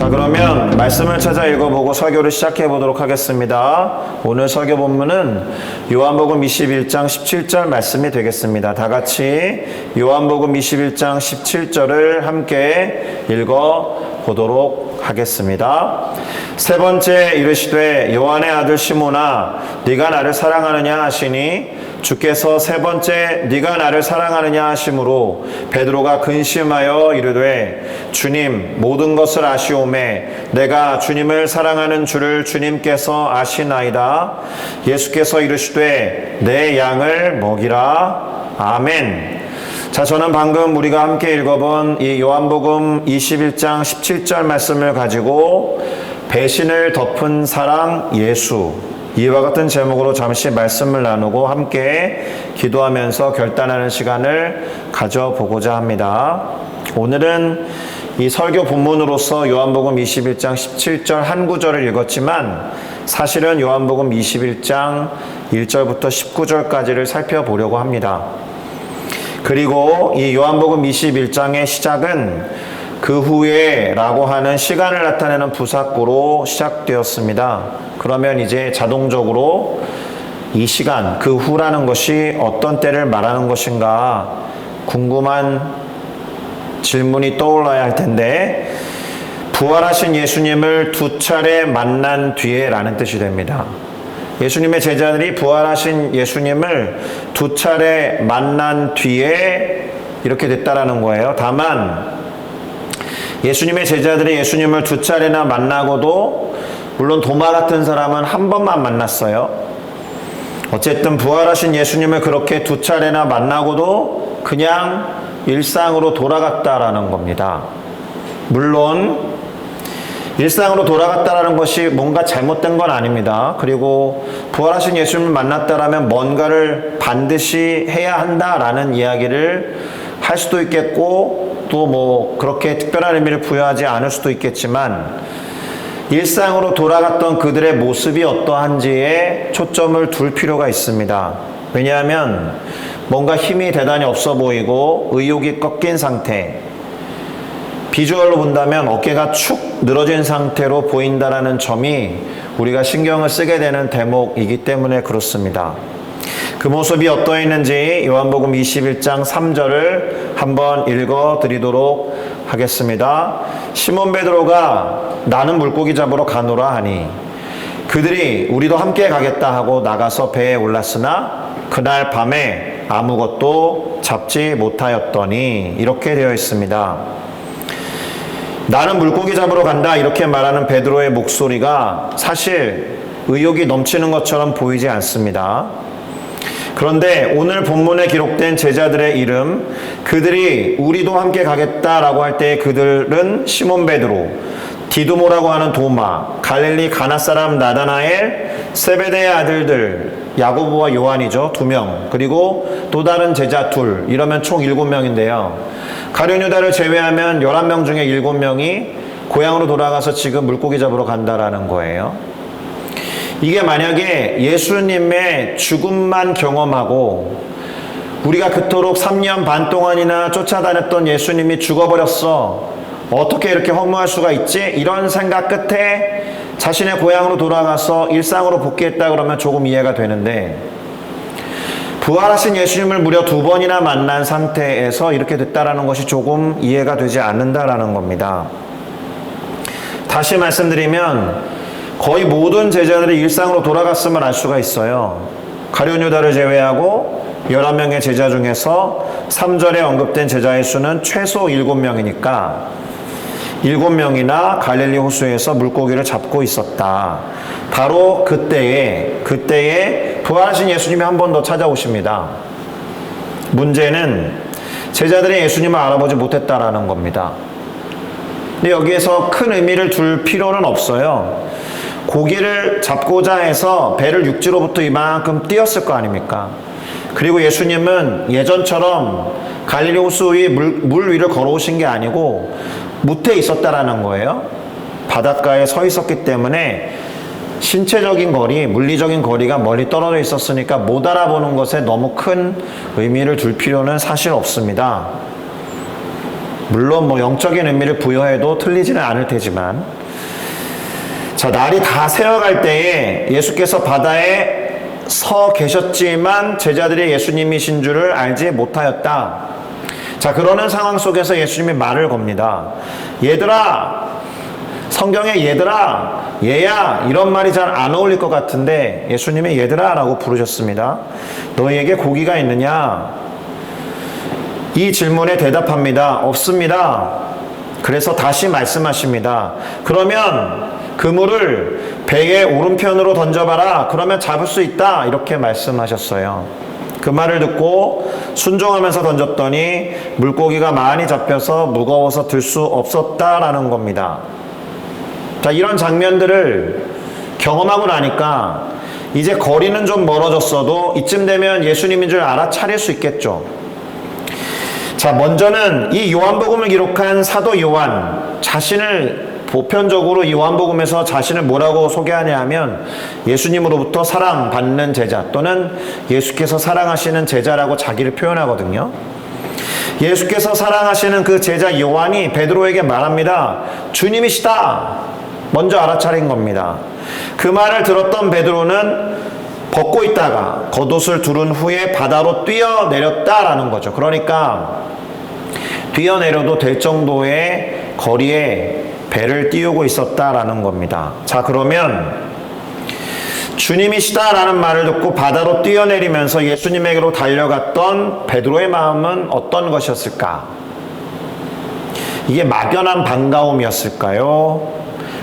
자, 그러면 말씀을 찾아 읽어보고 설교를 시작해 보도록 하겠습니다. 오늘 설교 본문은 요한복음 21장 17절 말씀이 되겠습니다. 다 같이 요한복음 21장 17절을 함께 읽어 보도록 하겠습니다. 세 번째 이르시되 요한의 아들 시몬아 네가 나를 사랑하느냐 하시니 주께서 세 번째 네가 나를 사랑하느냐 하심으로 베드로가 근심하여 이르되 주님 모든 것을 아시오매 내가 주님을 사랑하는 줄을 주님께서 아시나이다. 예수께서 이르시되 내 양을 먹이라. 아멘. 자, 저는 방금 우리가 함께 읽어본 이 요한복음 21장 17절 말씀을 가지고 배신을 덮은 사랑 예수, 이와 같은 제목으로 잠시 말씀을 나누고 함께 기도하면서 결단하는 시간을 가져보고자 합니다. 오늘은 이 설교 본문으로서 요한복음 21장 17절 한 구절을 읽었지만 사실은 요한복음 21장 1절부터 19절까지를 살펴보려고 합니다. 그리고 이 요한복음 21장의 시작은 그 후에 라고 하는 시간을 나타내는 부사구로 시작되었습니다. 그러면 이제 자동적으로 이 시간, 그 후라는 것이 어떤 때를 말하는 것인가 궁금한 질문이 떠올라야 할 텐데, 부활하신 예수님을 두 차례 만난 뒤에 라는 뜻이 됩니다. 예수님의 제자들이 부활하신 예수님을 두 차례 만난 뒤에 이렇게 됐다라는 거예요. 다만 예수님의 제자들이 예수님을 두 차례나 만나고도 물론 도마 같은 사람은 한 번만 만났어요. 어쨌든 부활하신 예수님을 그렇게 두 차례나 만나고도 그냥 일상으로 돌아갔다라는 겁니다. 물론 일상으로 돌아갔다라는 것이 뭔가 잘못된 건 아닙니다. 그리고 부활하신 예수님을 만났다라면 뭔가를 반드시 해야 한다라는 이야기를 할 수도 있겠고, 또 뭐 그렇게 특별한 의미를 부여하지 않을 수도 있겠지만, 일상으로 돌아갔던 그들의 모습이 어떠한지에 초점을 둘 필요가 있습니다. 왜냐하면 뭔가 힘이 대단히 없어 보이고 의욕이 꺾인 상태, 비주얼로 본다면 어깨가 축 늘어진 상태로 보인다라는 점이 우리가 신경을 쓰게 되는 대목이기 때문에 그렇습니다. 그 모습이 어떠했는지 요한복음 21장 3절을 한번 읽어드리도록 하겠습니다. 시몬 베드로가 나는 물고기 잡으러 가노라 하니 그들이 우리도 함께 가겠다 하고 나가서 배에 올랐으나 그날 밤에 아무것도 잡지 못하였더니, 이렇게 되어 있습니다. 나는 물고기 잡으러 간다 이렇게 말하는 베드로의 목소리가 사실 의욕이 넘치는 것처럼 보이지 않습니다. 그런데 오늘 본문에 기록된 제자들의 이름, 그들이 우리도 함께 가겠다라고 할 때 그들은 시몬 베드로, 디두모라고 하는 도마, 갈릴리 가나 사람 나다나엘, 세베대의 아들들 야고보와 요한이죠. 2명. 그리고 또 다른 제자 2, 이러면 총 7명인데요. 가룟 유다를 제외하면 11명 중에 7명이 고향으로 돌아가서 지금 물고기 잡으러 간다라는 거예요. 이게 만약에 예수님의 죽음만 경험하고 우리가 그토록 3년 반 동안이나 쫓아다녔던 예수님이 죽어버렸어, 어떻게 이렇게 허무할 수가 있지? 이런 생각 끝에 자신의 고향으로 돌아가서 일상으로 복귀했다 그러면 조금 이해가 되는데, 부활하신 예수님을 무려 2번이나 만난 상태에서 이렇게 됐다라는 것이 조금 이해가 되지 않는다라는 겁니다. 다시 말씀드리면 거의 모든 제자들이 일상으로 돌아갔음을 알 수가 있어요. 가룟 유다를 제외하고 11명의 제자 중에서 3절에 언급된 제자의 수는 최소 7명이니까 7명이나 갈릴리 호수에서 물고기를 잡고 있었다. 바로 그때에 부활하신 예수님이 한 번 더 찾아오십니다. 문제는 제자들이 예수님을 알아보지 못했다라는 겁니다. 근데 여기에서 큰 의미를 둘 필요는 없어요. 고기를 잡고자 해서 배를 육지로부터 이만큼 띄었을 거 아닙니까? 그리고 예수님은 예전처럼 갈릴리 호수 위 물 위를 걸어오신 게 아니고 무태에 있었다라는 거예요. 바닷가에 서 있었기 때문에 신체적인 거리, 물리적인 거리가 멀리 떨어져 있었으니까 못 알아보는 것에 너무 큰 의미를 둘 필요는 사실 없습니다. 물론 뭐 영적인 의미를 부여해도 틀리지는 않을 테지만, 자, 날이 다 새어갈 때에 예수께서 바다에 서 계셨지만 제자들이 예수님이신 줄을 알지 못하였다. 자, 그러는 상황 속에서 예수님이 말을 겁니다. 얘들아, 성경에 얘들아, 얘야, 이런 말이 잘 안 어울릴 것 같은데 예수님이 얘들아 라고 부르셨습니다. 너희에게 고기가 있느냐? 이 질문에 대답합니다. 없습니다. 그래서 다시 말씀하십니다. 그러면 그물을 배의 오른편으로 던져봐라. 그러면 잡을 수 있다. 이렇게 말씀하셨어요. 그 말을 듣고 순종하면서 던졌더니 물고기가 많이 잡혀서 무거워서 들 수 없었다라는 겁니다. 자, 이런 장면들을 경험하고 나니까 이제 거리는 좀 멀어졌어도 이쯤 되면 예수님인 줄 알아차릴 수 있겠죠. 자, 먼저는 이 요한복음을 기록한 사도 요한 자신을 보편적으로 이 요한복음에서 자신을 뭐라고 소개하냐 하면 예수님으로부터 사랑받는 제자 또는 예수께서 사랑하시는 제자라고 자기를 표현하거든요. 예수께서 사랑하시는 그 제자 요한이 베드로에게 말합니다. 주님이시다. 먼저 알아차린 겁니다. 그 말을 들었던 베드로는 벗고 있다가 겉옷을 두른 후에 바다로 뛰어내렸다라는 거죠. 그러니까 뛰어내려도 될 정도의 거리에 배를 띄우고 있었다라는 겁니다. 자, 그러면 주님이시다라는 말을 듣고 바다로 뛰어내리면서 예수님에게로 달려갔던 베드로의 마음은 어떤 것이었을까? 이게 막연한 반가움이었을까요?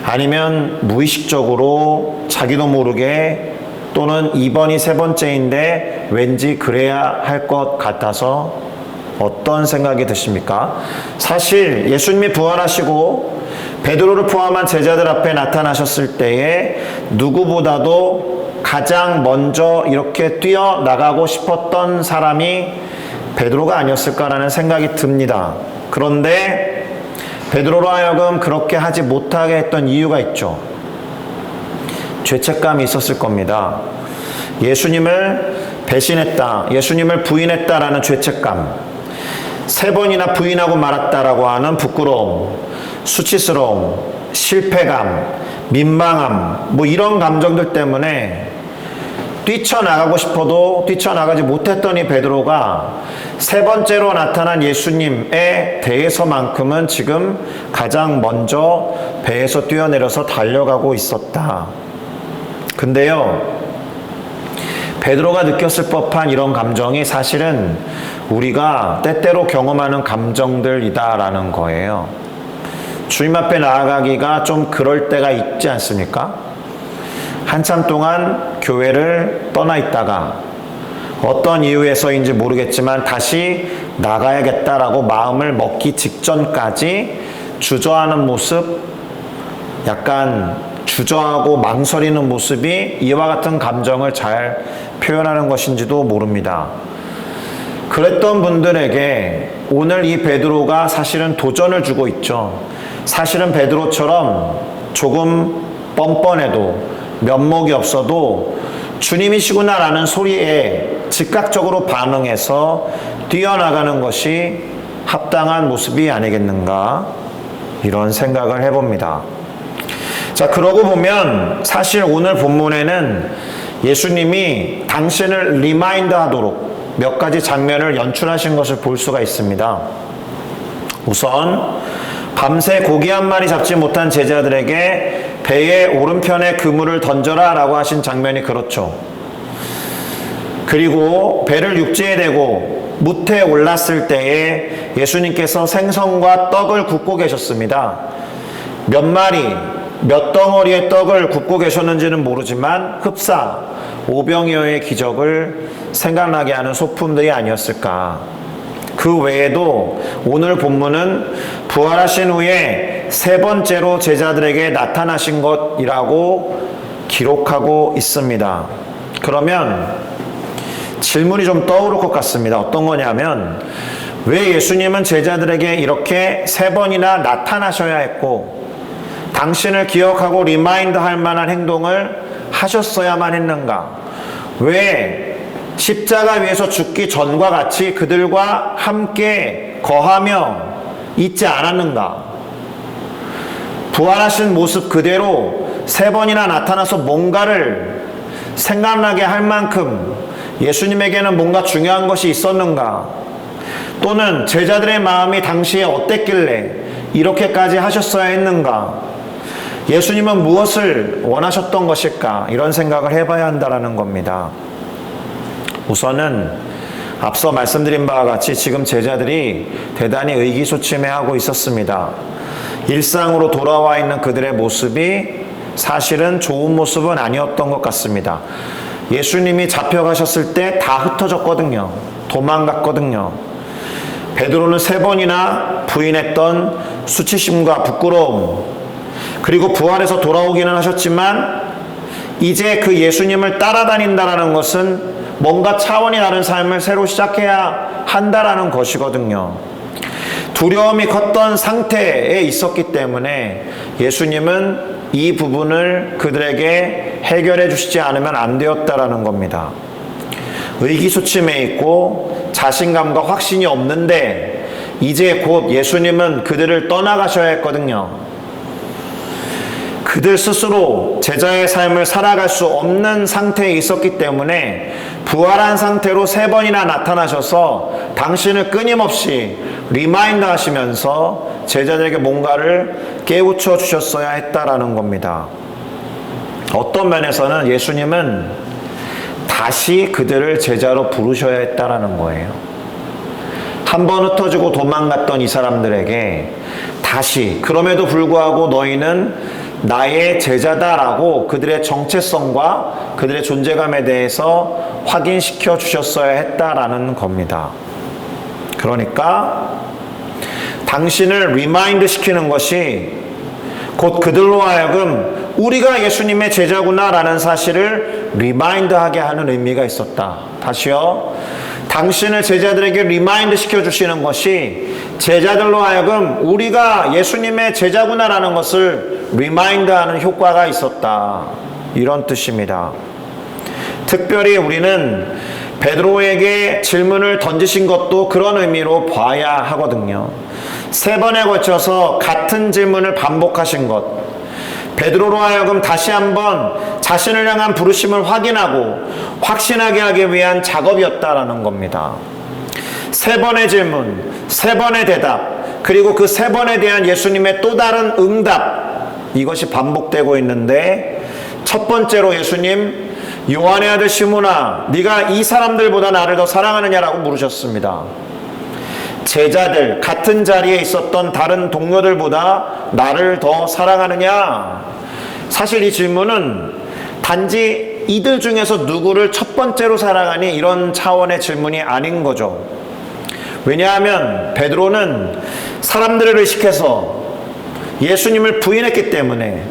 아니면 무의식적으로 자기도 모르게 또는 이번이 세 번째인데 왠지 그래야 할 것 같아서 어떤 생각이 드십니까? 사실 예수님이 부활하시고 베드로를 포함한 제자들 앞에 나타나셨을 때에 누구보다도 가장 먼저 이렇게 뛰어나가고 싶었던 사람이 베드로가 아니었을까라는 생각이 듭니다. 그런데 베드로로 하여금 그렇게 하지 못하게 했던 이유가 있죠. 죄책감이 있었을 겁니다. 예수님을 배신했다, 예수님을 부인했다라는 죄책감, 3번이나 부인하고 말았다라고 하는 부끄러움, 수치스러움, 실패감, 민망함, 뭐 이런 감정들 때문에 뛰쳐나가고 싶어도 뛰쳐나가지 못했던 이 베드로가 3번째로 나타난 예수님에 대해서만큼은 지금 가장 먼저 배에서 뛰어내려서 달려가고 있었다. 근데요, 베드로가 느꼈을 법한 이런 감정이 사실은 우리가 때때로 경험하는 감정들이다라는 거예요. 주님 앞에 나아가기가 좀 그럴 때가 있지 않습니까? 한참 동안 교회를 떠나 있다가 어떤 이유에서인지 모르겠지만 다시 나가야겠다라고 마음을 먹기 직전까지 주저하는 모습, 약간 주저하고 망설이는 모습이 이와 같은 감정을 잘 표현하는 것인지도 모릅니다. 그랬던 분들에게 오늘 이 베드로가 사실은 도전을 주고 있죠. 사실은 베드로처럼 조금 뻔뻔해도 면목이 없어도 주님이시구나라는 소리에 즉각적으로 반응해서 뛰어나가는 것이 합당한 모습이 아니겠는가, 이런 생각을 해봅니다. 자, 그러고 보면 사실 오늘 본문에는 예수님이 당신을 리마인드 하도록 몇 가지 장면을 연출하신 것을 볼 수가 있습니다. 우선 밤새 고기 한 마리 잡지 못한 제자들에게 배의 오른편에 그물을 던져라 라고 하신 장면이 그렇죠. 그리고 배를 육지에 대고 무태에 올랐을 때에 예수님께서 생선과 떡을 굽고 계셨습니다. 몇 마리, 몇 덩어리의 떡을 굽고 계셨는지는 모르지만 흡사, 오병이어의 기적을 생각나게 하는 소품들이 아니었을까. 그 외에도 오늘 본문은 부활하신 후에 3번째로 제자들에게 나타나신 것이라고 기록하고 있습니다. 그러면 질문이 좀 떠오를 것 같습니다. 어떤 거냐면, 왜 예수님은 제자들에게 이렇게 3번이나 나타나셔야 했고 당신을 기억하고 리마인드 할 만한 행동을 하셨어야만 했는가? 왜 십자가 위에서 죽기 전과 같이 그들과 함께 거하며 잊지 않았는가? 부활하신 모습 그대로 3번이나 나타나서 뭔가를 생각나게 할 만큼 예수님에게는 뭔가 중요한 것이 있었는가? 또는 제자들의 마음이 당시에 어땠길래 이렇게까지 하셨어야 했는가? 예수님은 무엇을 원하셨던 것일까? 이런 생각을 해봐야 한다는 겁니다. 우선은 앞서 말씀드린 바와 같이 지금 제자들이 대단히 의기소침해하고 있었습니다. 일상으로 돌아와 있는 그들의 모습이 사실은 좋은 모습은 아니었던 것 같습니다. 예수님이 잡혀가셨을 때 다 흩어졌거든요. 도망갔거든요. 베드로는 3번이나 부인했던 수치심과 부끄러움, 그리고 부활해서 돌아오기는 하셨지만 이제 그 예수님을 따라다닌다는 것은 뭔가 차원이 다른 삶을 새로 시작해야 한다는 것이거든요. 두려움이 컸던 상태에 있었기 때문에 예수님은 이 부분을 그들에게 해결해 주시지 않으면 안 되었다라는 겁니다. 의기소침해 있고 자신감과 확신이 없는데 이제 곧 예수님은 그들을 떠나가셔야 했거든요. 그들 스스로 제자의 삶을 살아갈 수 없는 상태에 있었기 때문에 부활한 상태로 3번이나 나타나셔서 당신을 끊임없이 리마인드 하시면서 제자들에게 뭔가를 깨우쳐 주셨어야 했다라는 겁니다. 어떤 면에서는 예수님은 다시 그들을 제자로 부르셔야 했다라는 거예요. 한 번 흩어지고 도망갔던 이 사람들에게 다시, 그럼에도 불구하고 너희는 나의 제자다라고 그들의 정체성과 그들의 존재감에 대해서 확인시켜 주셨어야 했다라는 겁니다. 그러니까 당신을 리마인드 시키는 것이 곧 그들로 하여금 우리가 예수님의 제자구나 라는 사실을 리마인드하게 하는 의미가 있었다. 다시요. 당신을 제자들에게 리마인드 시켜주시는 것이 제자들로 하여금 우리가 예수님의 제자구나 라는 것을 리마인드하는 효과가 있었다. 이런 뜻입니다. 특별히 우리는 베드로에게 질문을 던지신 것도 그런 의미로 봐야 하거든요. 3번에 걸쳐서 같은 질문을 반복하신 것, 베드로로 하여금 다시 한번 자신을 향한 부르심을 확인하고 확신하게 하기 위한 작업이었다라는 겁니다. 3번의 질문, 3번의 대답, 그리고 그 3번에 대한 예수님의 또 다른 응답, 이것이 반복되고 있는데, 첫 번째로 예수님, 요한의 아들 시몬아, 네가 이 사람들보다 나를 더 사랑하느냐라고 물으셨습니다. 제자들, 같은 자리에 있었던 다른 동료들보다 나를 더 사랑하느냐? 사실 이 질문은 단지 이들 중에서 누구를 첫 번째로 사랑하니 이런 차원의 질문이 아닌 거죠. 왜냐하면 베드로는 사람들을 의식해서 예수님을 부인했기 때문에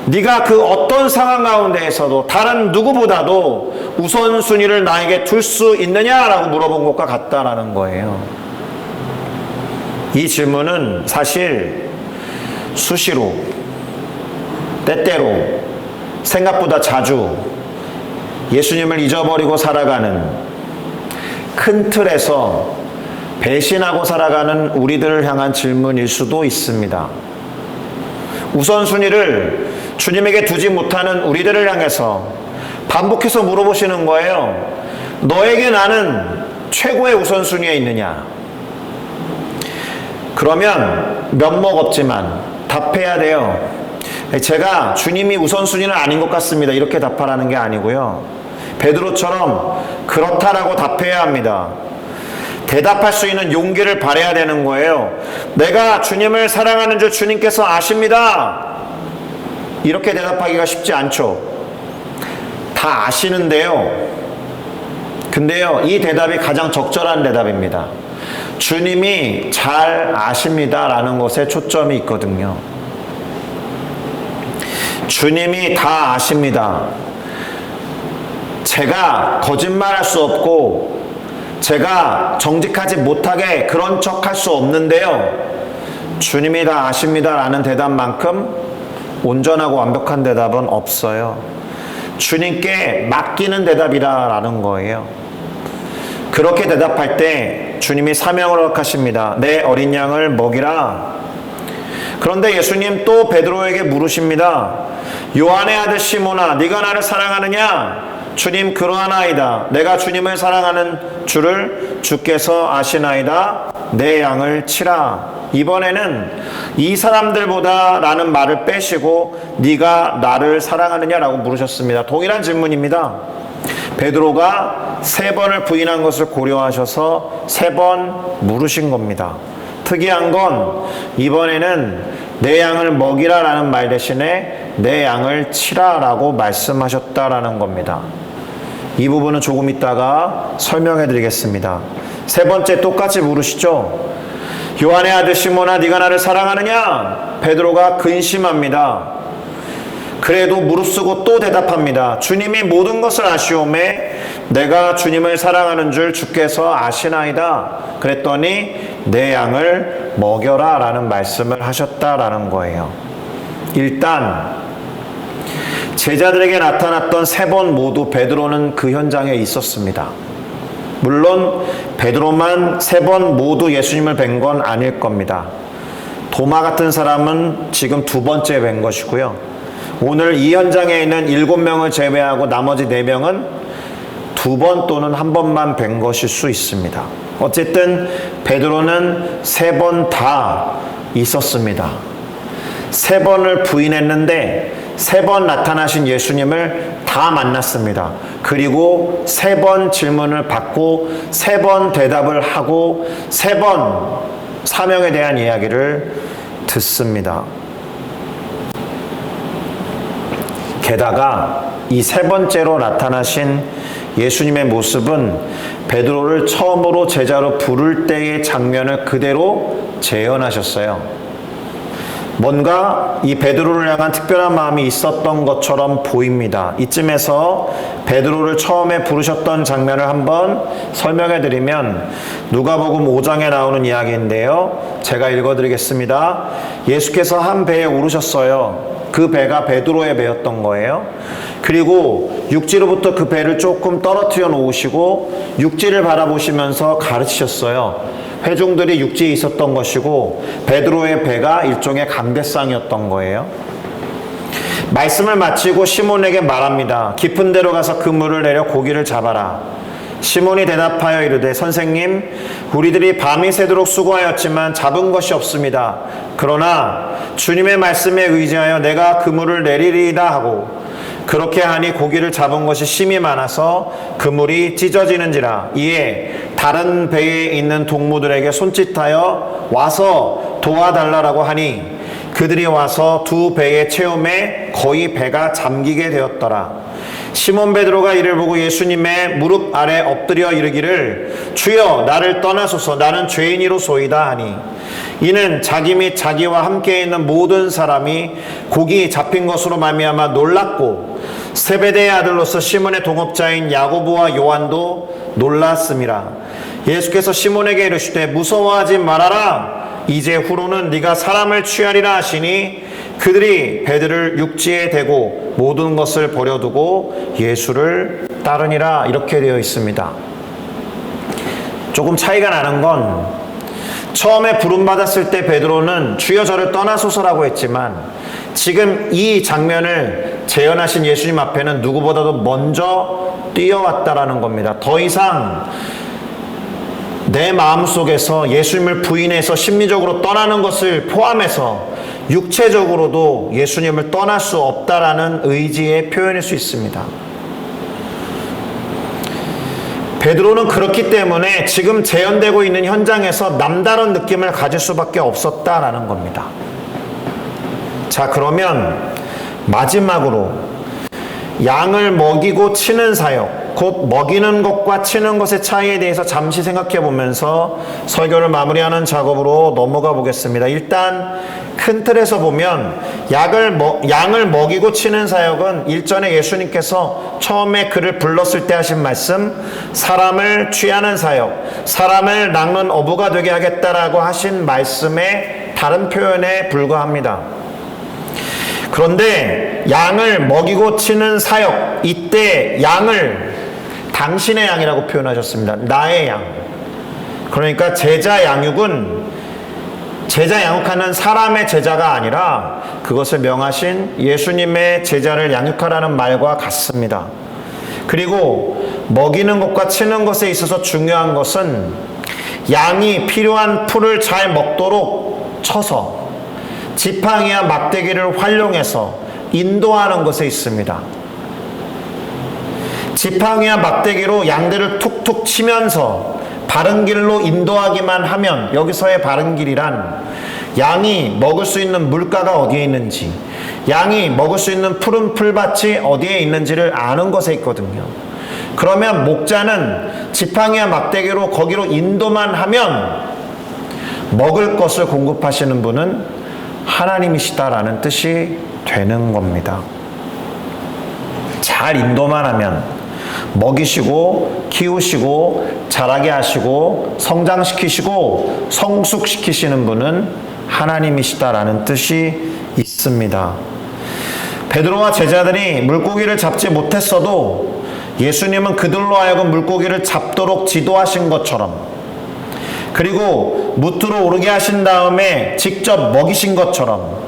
네가 그 어떤 상황 가운데에서도 다른 누구보다도 우선순위를 나에게 둘 수 있느냐라고 물어본 것과 같다라는 거예요. 이 질문은 사실 수시로, 때때로, 생각보다 자주 예수님을 잊어버리고 살아가는, 큰 틀에서 배신하고 살아가는 우리들을 향한 질문일 수도 있습니다. 우선순위를 주님에게 두지 못하는 우리들을 향해서 반복해서 물어보시는 거예요. 너에게 나는 최고의 우선순위에 있느냐? 그러면 면목 없지만 답해야 돼요. 제가 주님이 우선순위는 아닌 것 같습니다. 이렇게 답하라는 게 아니고요. 베드로처럼 그렇다라고 답해야 합니다. 대답할 수 있는 용기를 발해야 되는 거예요. 내가 주님을 사랑하는 줄 주님께서 아십니다. 이렇게 대답하기가 쉽지 않죠. 다 아시는데요. 근데요, 이 대답이 가장 적절한 대답입니다. 주님이 잘 아십니다 라는 것에 초점이 있거든요. 주님이 다 아십니다. 제가 거짓말할 수 없고 제가 정직하지 못하게 그런 척 할 수 없는데요, 주님이 다 아십니다 라는 대답만큼 온전하고 완벽한 대답은 없어요. 주님께 맡기는 대답이라는 거예요. 그렇게 대답할 때 주님이 사명을 허락하십니다. 내 어린 양을 먹이라. 그런데 예수님 또 베드로에게 물으십니다. 요한의 아들 시몬아, 네가 나를 사랑하느냐? 주님, 그러하나이다. 내가 주님을 사랑하는 줄을 주께서 아시나이다. 내 양을 치라. 이번에는 이 사람들보다 라는 말을 빼시고 네가 나를 사랑하느냐라고 물으셨습니다. 동일한 질문입니다. 베드로가 3번을 부인한 것을 고려하셔서 3번 물으신 겁니다. 특이한 건 이번에는 내 양을 먹이라 라는 말 대신에 내 양을 치라 라고 말씀하셨다라는 겁니다. 이 부분은 조금 있다가 설명해 드리겠습니다. 3번째 똑같이 물으시죠. 요한의 아들 시몬아, 네가 나를 사랑하느냐? 베드로가 근심합니다. 그래도 무릅쓰고 또 대답합니다. 주님이 모든 것을 아시오매 내가 주님을 사랑하는 줄 주께서 아시나이다. 그랬더니 내 양을 먹여라 라는 말씀을 하셨다라는 거예요. 일단 제자들에게 나타났던 3번 모두 베드로는 그 현장에 있었습니다. 물론 베드로만 3번 모두 예수님을 뵌 건 아닐 겁니다. 도마 같은 사람은 지금 2번째 뵌 것이고요. 오늘 이 현장에 있는 7명을 제외하고 나머지 4명은 2번 또는 1번만 뵌 것일 수 있습니다. 어쨌든 베드로는 3번 다 있었습니다. 3번을 부인했는데 3번 나타나신 예수님을 다 만났습니다. 그리고 3번 질문을 받고 3번 대답을 하고 3번 사명에 대한 이야기를 듣습니다. 게다가 이 3번째로 나타나신 예수님의 모습은 베드로를 처음으로 제자로 부를 때의 장면을 그대로 재현하셨어요. 뭔가 이 베드로를 향한 특별한 마음이 있었던 것처럼 보입니다. 이쯤에서 베드로를 처음에 부르셨던 장면을 한번 설명해 드리면 누가복음 5장에 나오는 이야기인데요. 제가 읽어 드리겠습니다. 예수께서 한 배에 오르셨어요. 그 배가 베드로의 배였던 거예요. 그리고 육지로부터 그 배를 조금 떨어뜨려 놓으시고 육지를 바라보시면서 가르치셨어요. 회중들이 육지에 있었던 것이고 베드로의 배가 일종의 감배상이었던 거예요. 말씀을 마치고 시몬에게 말합니다. 깊은 데로 가서 그물을 내려 고기를 잡아라. 시몬이 대답하여 이르되 선생님, 우리들이 밤이 새도록 수고하였지만 잡은 것이 없습니다. 그러나 주님의 말씀에 의지하여 내가 그물을 내리리이다 하고 그렇게 하니 고기를 잡은 것이 심이 많아서 그물이 찢어지는지라. 이에 다른 배에 있는 동무들에게 손짓하여 와서 도와달라고 하니 그들이 와서 2 배의 체험에 거의 배가 잠기게 되었더라. 시몬 베드로가 이를 보고 예수님의 무릎 아래 엎드려 이르기를 주여 나를 떠나소서 나는 죄인이로소이다 하니 이는 자기 및 자기와 함께 있는 모든 사람이 고기 잡힌 것으로 말미암아 놀랐고 세베대의 아들로서 시몬의 동업자인 야고보와 요한도 놀랐음이라. 예수께서 시몬에게 이르시되 무서워하지 말아라. 이제 후로는 네가 사람을 취하리라 하시니 그들이 배들을 육지에 대고 모든 것을 버려두고 예수를 따르니라. 이렇게 되어 있습니다. 조금 차이가 나는 건 처음에 부름받았을 때 베드로는 주여 저를 떠나소서라고 했지만 지금 이 장면을 재현하신 예수님 앞에는 누구보다도 먼저 뛰어왔다라는 겁니다. 더 이상 내 마음속에서 예수님을 부인해서 심리적으로 떠나는 것을 포함해서 육체적으로도 예수님을 떠날 수 없다라는 의지의 표현일 수 있습니다. 베드로는 그렇기 때문에 지금 재현되고 있는 현장에서 남다른 느낌을 가질 수밖에 없었다라는 겁니다. 자, 그러면 마지막으로 양을 먹이고 치는 사역, 곧 먹이는 것과 치는 것의 차이에 대해서 잠시 생각해 보면서 설교를 마무리하는 작업으로 넘어가 보겠습니다. 일단 큰 틀에서 보면 양을 먹이고 치는 사역은 일전에 예수님께서 처음에 그를 불렀을 때 하신 말씀, 사람을 취하는 사역, 사람을 낚는 어부가 되게 하겠다라고 하신 말씀의 다른 표현에 불과합니다. 그런데 양을 먹이고 치는 사역, 이때 양을 당신의 양이라고 표현하셨습니다. 나의 양. 그러니까 제자 양육은 제자 양육하는 사람의 제자가 아니라 그것을 명하신 예수님의 제자를 양육하라는 말과 같습니다. 그리고 먹이는 것과 치는 것에 있어서 중요한 것은 양이 필요한 풀을 잘 먹도록 쳐서 지팡이와 막대기를 활용해서 인도하는 것에 있습니다. 지팡이와 막대기로 양들을 툭툭 치면서 바른 길로 인도하기만 하면, 여기서의 바른 길이란 양이 먹을 수 있는 물가가 어디에 있는지, 양이 먹을 수 있는 푸른 풀밭이 어디에 있는지를 아는 것에 있거든요. 그러면 목자는 지팡이와 막대기로 거기로 인도만 하면 먹을 것을 공급하시는 분은 하나님이시다라는 뜻이 되는 겁니다. 잘 인도만 하면 먹이시고 키우시고 자라게 하시고 성장시키시고 성숙시키시는 분은 하나님이시다라는 뜻이 있습니다. 베드로와 제자들이 물고기를 잡지 못했어도 예수님은 그들로 하여금 물고기를 잡도록 지도하신 것처럼, 그리고 무트로 오르게 하신 다음에 직접 먹이신 것처럼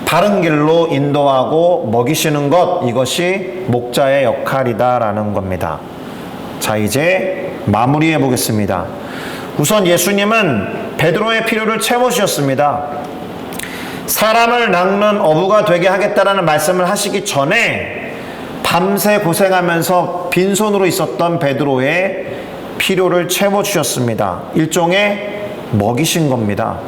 바른 길로 인도하고 먹이시는 것, 이것이 목자의 역할이다라는 겁니다. 자, 이제 마무리해 보겠습니다. 우선 예수님은 베드로의 필요를 채워주셨습니다. 사람을 낚는 어부가 되게 하겠다라는 말씀을 하시기 전에 밤새 고생하면서 빈손으로 있었던 베드로의 필요를 채워주셨습니다. 일종의 먹이신 겁니다.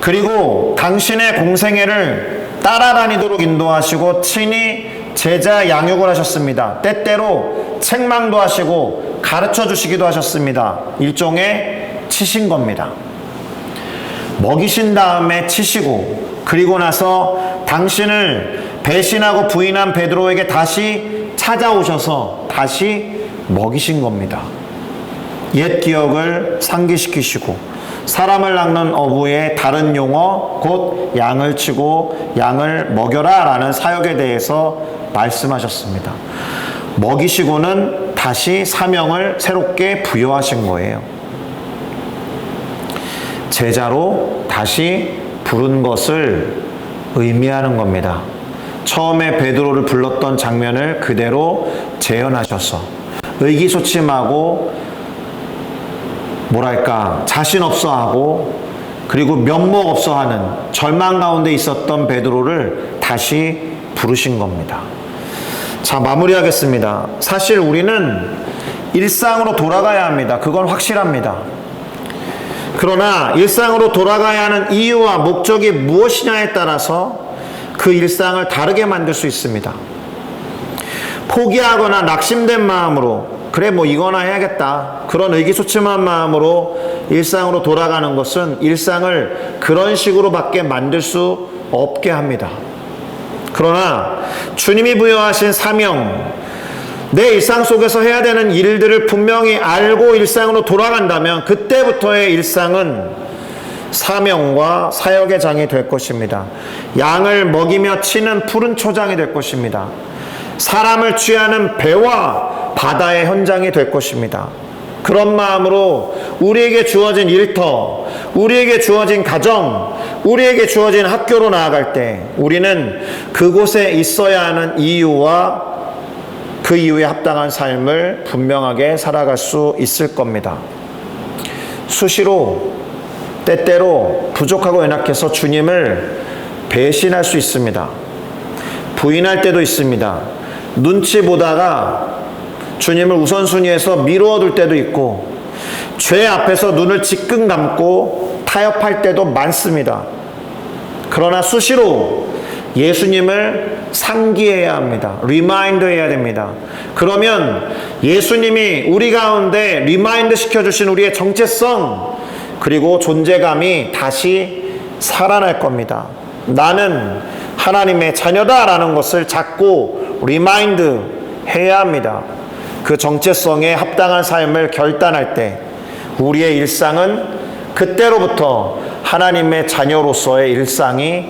그리고 당신의 공생애를 따라다니도록 인도하시고 친히 제자 양육을 하셨습니다. 때때로 책망도 하시고 가르쳐 주시기도 하셨습니다. 일종의 치신 겁니다. 먹이신 다음에 치시고, 그리고 나서 당신을 배신하고 부인한 베드로에게 다시 찾아오셔서 다시 먹이신 겁니다. 옛 기억을 상기시키시고, 사람을 낚는 어부의 다른 용어, 곧 양을 치고 양을 먹여라 라는 사역에 대해서 말씀하셨습니다. 먹이시고는 다시 사명을 새롭게 부여하신 거예요. 제자로 다시 부른 것을 의미하는 겁니다. 처음에 베드로를 불렀던 장면을 그대로 재현하셔서 의기소침하고 자신 없어하고 그리고 면목 없어하는 절망 가운데 있었던 베드로를 다시 부르신 겁니다. 자, 마무리하겠습니다. 사실 우리는 일상으로 돌아가야 합니다. 그건 확실합니다. 그러나 일상으로 돌아가야 하는 이유와 목적이 무엇이냐에 따라서 그 일상을 다르게 만들 수 있습니다. 포기하거나 낙심된 마음으로 그래 이거나 해야겠다, 그런 의기소침한 마음으로 일상으로 돌아가는 것은 일상을 그런 식으로밖에 만들 수 없게 합니다. 그러나 주님이 부여하신 사명, 내 일상 속에서 해야 되는 일들을 분명히 알고 일상으로 돌아간다면 그때부터의 일상은 사명과 사역의 장이 될 것입니다. 양을 먹이며 치는 푸른 초장이 될 것입니다. 사람을 취하는 배와 바다의 현장이 될 것입니다. 그런 마음으로 우리에게 주어진 일터, 우리에게 주어진 가정, 우리에게 주어진 학교로 나아갈 때 우리는 그곳에 있어야 하는 이유와 그 이유에 합당한 삶을 분명하게 살아갈 수 있을 겁니다. 수시로 때때로 부족하고 연약해서 주님을 배신할 수 있습니다. 부인할 때도 있습니다. 눈치 보다가 주님을 우선순위에서 미루어 둘 때도 있고, 죄 앞에서 눈을 지끈 감고 타협할 때도 많습니다. 그러나 수시로 예수님을 상기해야 합니다. 리마인드 해야 됩니다. 그러면 예수님이 우리 가운데 리마인드 시켜주신 우리의 정체성, 그리고 존재감이 다시 살아날 겁니다. 나는 하나님의 자녀다라는 것을 자꾸 리마인드 해야 합니다. 그 정체성에 합당한 삶을 결단할 때 우리의 일상은 그때로부터 하나님의 자녀로서의 일상이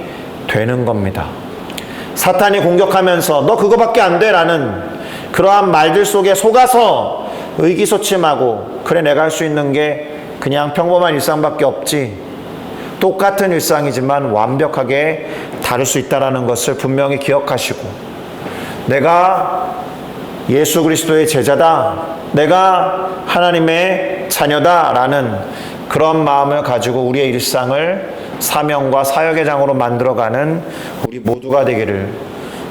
되는 겁니다. 사탄이 공격하면서 너 그거밖에 안 돼 라는 그러한 말들 속에 속아서 의기소침하고 그래 내가 할 수 있는 게 그냥 평범한 일상밖에 없지, 똑같은 일상이지만 완벽하게 다를 수 있다는 것을 분명히 기억하시고, 내가 예수 그리스도의 제자다, 내가 하나님의 자녀다라는 그런 마음을 가지고 우리의 일상을 사명과 사역의 장으로 만들어가는 우리 모두가 되기를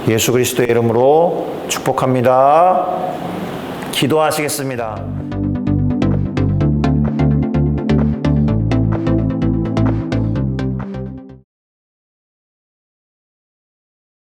예수 그리스도의 이름으로 축복합니다. 기도하시겠습니다.